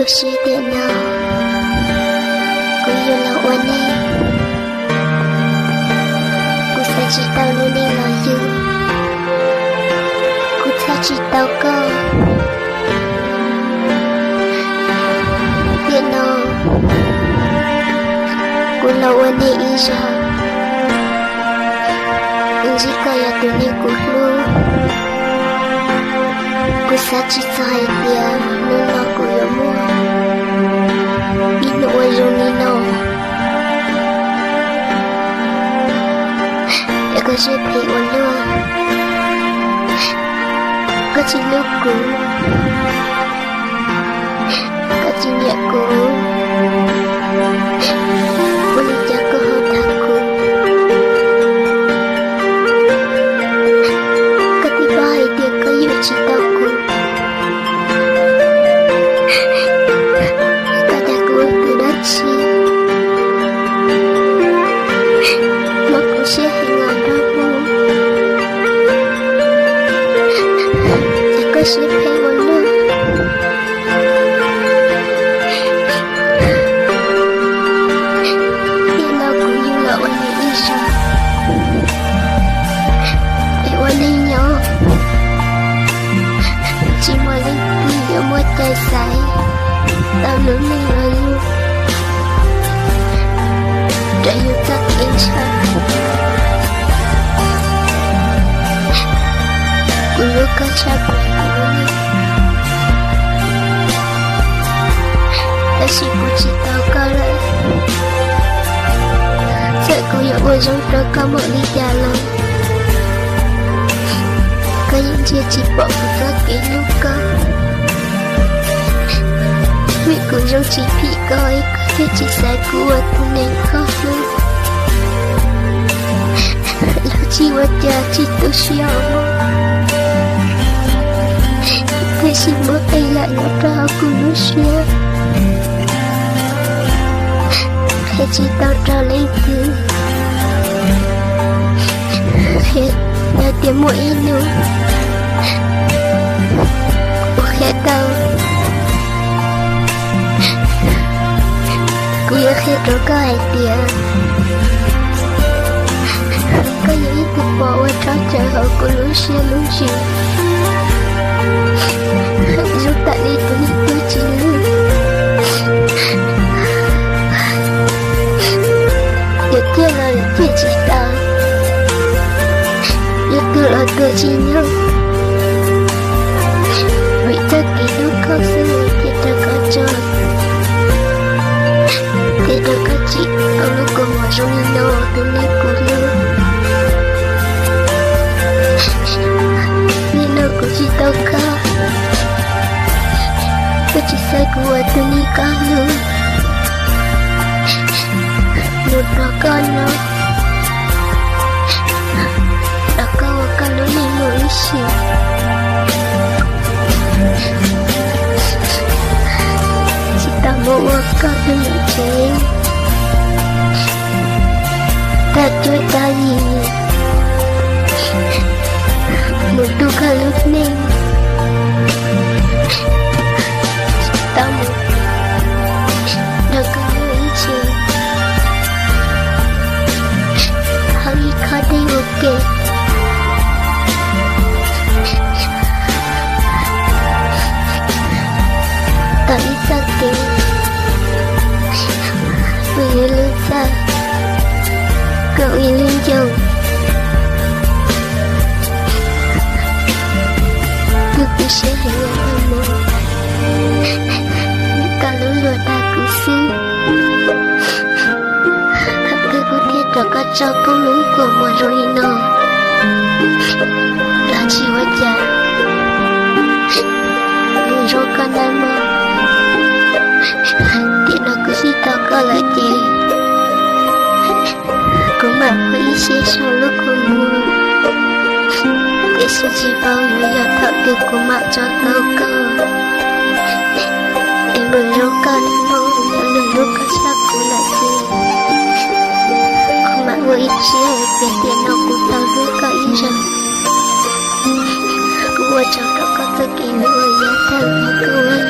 tôi sẽ điện nào cô yêu là oan em cô sẽ chỉ tao luôn đi là yêu cô sẽ chỉ tao cơ điện nào cô là oan em ý ra chỉ kaya tôi đi cô luôn cô sẽ chỉ sai tiền nên là cô yêu mua đi nội rồi đi nào để cô sẽ thấy ổn luôn cô chỉ lúc cô chỉ nhẹ cô đi cho cô hơn thằng cô cô đi bay tiền cô yêu chỉ tao cô tôi sẽ thấy một lúc khi nào cũng như là anh ấy đi xa để anh ấy nhớ chỉ mà lên khi ở mỗi tay say tao lớn lên là yêu để yêu tất yên xa lúc có cha ta chỉ muốn chỉ tao có lại sợ cô yêu ôi giống đó có một lý do lòng có những chia chỉ bỏ của các cái lúc có vì cô giống chỉ bị coi có thể chỉ sai của tôi nên khó luôn lúc chỉ vật cha chỉ tôi siêu thế xin bố tay lại nó ra cùng nó xưa thế chỉ tao ra lấy từ thế là tiếng mũi nữa thế tao cứ yêu thế rồi có ai tiền có những cuộc bỏ qua trong trời hậu của lũ xưa lũ chiều giúp tại đi tôi chỉ lưu điều kia là chuyện chỉ ta điều kia là tôi chỉ nhớ vì tất kỳ lúc có sự thì ta có cho thì ta có chị ở lúc còn ngoài trong nhau tôi lấy cô lưu vì nó của chị tao có tôi chỉ sai của tôi đi con nữa một đứa con nó đã có một con nó đi mỗi chiều chỉ ta một con tôi nhận chế taជួយta gì một đứa con lúc nên tao một đâu có nghĩ gì hãy khó đi ok tao đi ra tiền vì lên xa cậu ý lên chồng tôi cũng sẽ hãy làm một cả lũ lừa ta cứ xứ thật cái có thiết cho các cháu có lũ của mọi rồi nó là chỉ hóa trả người rồi con ai mơ thì nó cứ xí tao có lại chị cũng mà có ý xí sau lúc con mua để sự chỉ bao nhiêu giờ thợ được của mạng cho tao cơ bởi lúc con mong những lúc có sắc cũng là gì không mà với chỉ là về tiền đâu cũng tao lúc có ý rằng cũng ở trong đó có tất kỳ người giá thân mà cứ